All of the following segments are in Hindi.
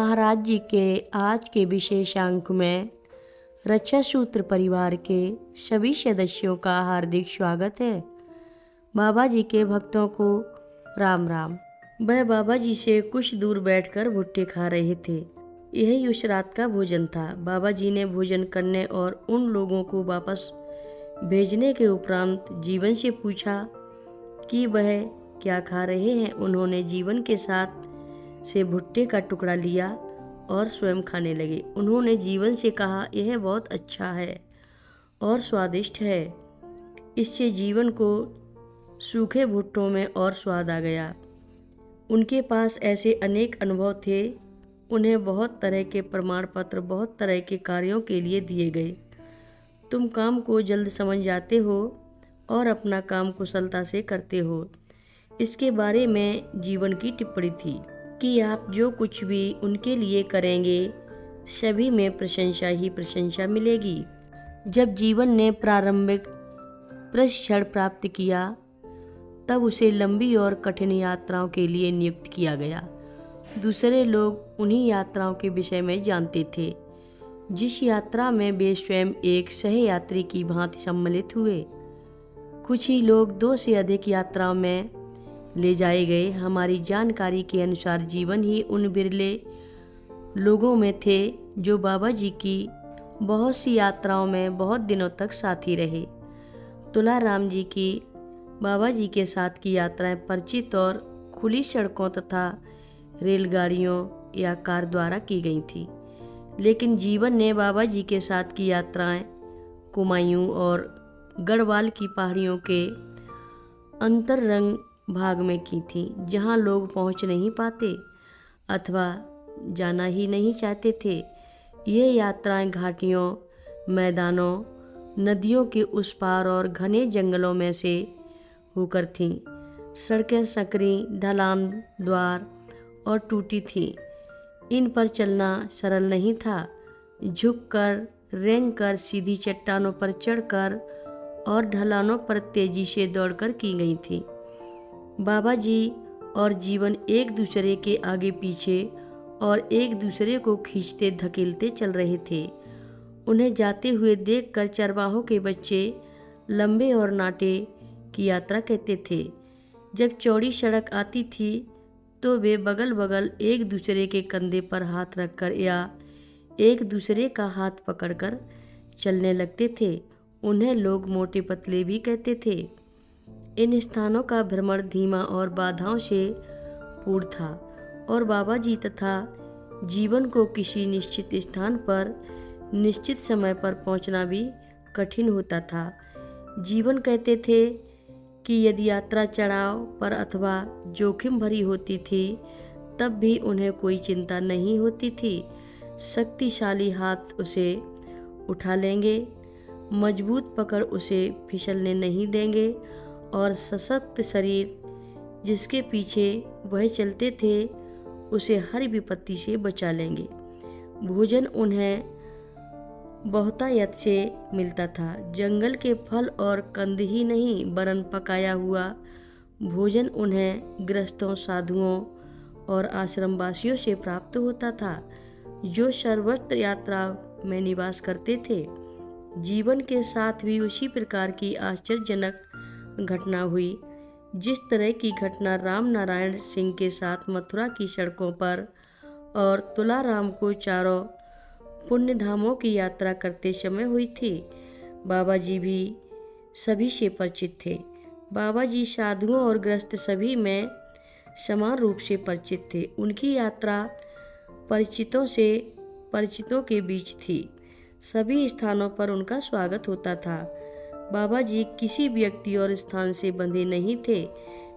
महाराज जी के आज के विशेषांक में रक्षा सूत्र परिवार के सभी सदस्यों का हार्दिक स्वागत है। बाबा जी के भक्तों को राम राम। वह बाबा जी से कुछ दूर बैठकर भुट्टे खा रहे थे। यही उस रात का भोजन था। बाबा जी ने भोजन करने और उन लोगों को वापस भेजने के उपरांत जीवन से पूछा कि वह क्या खा रहे हैं। उन्होंने जीवन के साथ से भुट्टे का टुकड़ा लिया और स्वयं खाने लगे। उन्होंने जीवन से कहा, यह बहुत अच्छा है और स्वादिष्ट है। इससे जीवन को सूखे भुट्टों में और स्वाद आ गया। उनके पास ऐसे अनेक अनुभव थे। उन्हें बहुत तरह के प्रमाण पत्र बहुत तरह के कार्यों के लिए दिए गए। तुम काम को जल्द समझ जाते हो और अपना काम कुशलता से करते हो। इसके बारे में जीवन की टिप्पणी थी कि आप जो कुछ भी उनके लिए करेंगे सभी में प्रशंसा ही प्रशंसा मिलेगी। जब जीवन ने प्रारंभिक प्रशिक्षण प्राप्त किया तब उसे लंबी और कठिन यात्राओं के लिए नियुक्त किया गया। दूसरे लोग उन्हीं यात्राओं के विषय में जानते थे जिस यात्रा में वे स्वयं एक सहयात्री की भांति सम्मिलित हुए। कुछ ही लोग 2 से अधिक यात्राओं में ले जाए गए। हमारी जानकारी के अनुसार जीवन ही उन बिरले लोगों में थे जो बाबा जी की बहुत सी यात्राओं में बहुत दिनों तक साथी रहे। तुलाराम जी की बाबा जी के साथ की यात्राएं परिचित और खुली सड़कों तथा रेलगाड़ियों या कार द्वारा की गई थी, लेकिन जीवन ने बाबा जी के साथ की यात्राएं कुमायूं और गढ़वाल की पहाड़ियों के अंतरंग भाग में की थी, जहां लोग पहुंच नहीं पाते अथवा जाना ही नहीं चाहते थे। ये यात्राएं घाटियों, मैदानों, नदियों के उस पार और घने जंगलों में से होकर थीं। सड़कें संकरी, ढलान, द्वार और टूटी थीं। इन पर चलना सरल नहीं था। झुककर, रेंगकर, सीधी चट्टानों पर चढ़कर और ढलानों पर तेजी से दौड़कर की गई थी। बाबा जी और जीवन एक दूसरे के आगे पीछे और एक दूसरे को खींचते धकेलते चल रहे थे। उन्हें जाते हुए देखकर चरवाहों के बच्चे लंबे और नाटे की यात्रा कहते थे। जब चौड़ी सड़क आती थी तो वे बगल बगल एक दूसरे के कंधे पर हाथ रखकर या एक दूसरे का हाथ पकड़कर चलने लगते थे। उन्हें लोग मोटे पतले भी कहते थे। इन स्थानों का भ्रमण धीमा और बाधाओं से पूर्ण था और बाबा जी तथा जीवन को किसी निश्चित स्थान पर निश्चित समय पर पहुंचना भी कठिन होता था। जीवन कहते थे कि यदि यात्रा चढ़ाव पर अथवा जोखिम भरी होती थी तब भी उन्हें कोई चिंता नहीं होती थी। शक्तिशाली हाथ उसे उठा लेंगे, मजबूत पकड़ उसे फिसलने नहीं देंगे और सशक्त शरीर जिसके पीछे वह चलते थे उसे हर विपत्ति से बचा लेंगे। भोजन उन्हें बहुतायत से मिलता था। जंगल के फल और कंद ही नहीं वरन पकाया हुआ भोजन उन्हें गृहस्थों, साधुओं और आश्रमवासियों से प्राप्त होता था जो सर्वत्र यात्रा में निवास करते थे। जीवन के साथ भी उसी प्रकार की आश्चर्यजनक घटना हुई जिस तरह की घटना राम नारायण सिंह के साथ मथुरा की सड़कों पर और तुलाराम को चारों पुण्य धामों की यात्रा करते समय हुई थी। बाबा जी भी सभी से परिचित थे। बाबा जी साधुओं और गृहस्थ सभी में समान रूप से परिचित थे। उनकी यात्रा परिचितों के बीच थी। सभी स्थानों पर उनका स्वागत होता था। बाबा जी किसी व्यक्ति और स्थान से बंधे नहीं थे।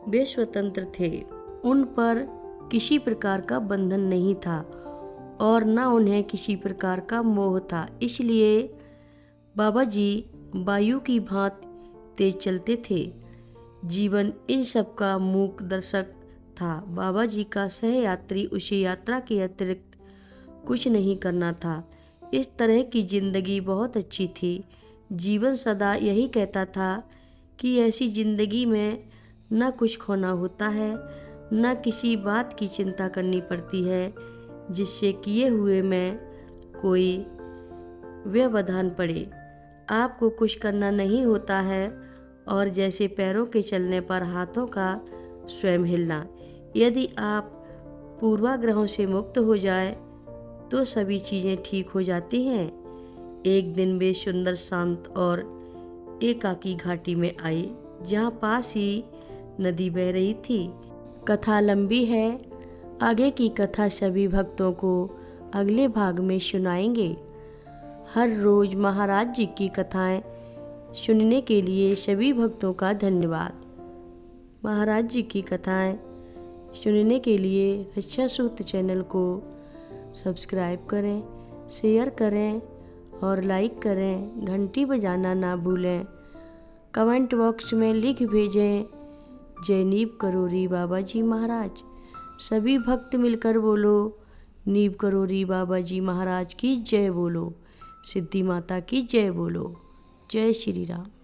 वे स्वतंत्र थे। उन पर किसी प्रकार का बंधन नहीं था और न उन्हें किसी प्रकार का मोह था। इसलिए बाबा जी वायु की भांति तेज चलते थे। जीवन इन सब का मूक दर्शक था। बाबा जी का सहयात्री उसे यात्रा के अतिरिक्त कुछ नहीं करना था। इस तरह की जिंदगी बहुत अच्छी थी। जीवन सदा यही कहता था कि ऐसी जिंदगी में न कुछ खोना होता है, न किसी बात की चिंता करनी पड़ती है, जिससे किए हुए में कोई व्यवधान पड़े। आपको कुछ करना नहीं होता है और जैसे पैरों के चलने पर हाथों का स्वयं हिलना। यदि आप पूर्वाग्रहों से मुक्त हो जाए तो सभी चीज़ें ठीक हो जाती हैं। एक दिन वे सुंदर, शांत और एकाकी घाटी में आए जहाँ पास ही नदी बह रही थी। कथा लंबी है, आगे की कथा सभी भक्तों को अगले भाग में सुनाएंगे। हर रोज महाराज जी की कथाएं सुनने के लिए सभी भक्तों का धन्यवाद। महाराज जी की कथाएं सुनने के लिए रक्षा सूत्र चैनल को सब्सक्राइब करें, शेयर करें और लाइक करें। घंटी बजाना ना भूलें। कमेंट बॉक्स में लिख भेजें, जय नीव करोरी बाबा जी महाराज। सभी भक्त मिलकर बोलो, नीव करोरी बाबा जी महाराज की जय बोलो, सिद्धि माता की जय बोलो। जय श्री राम।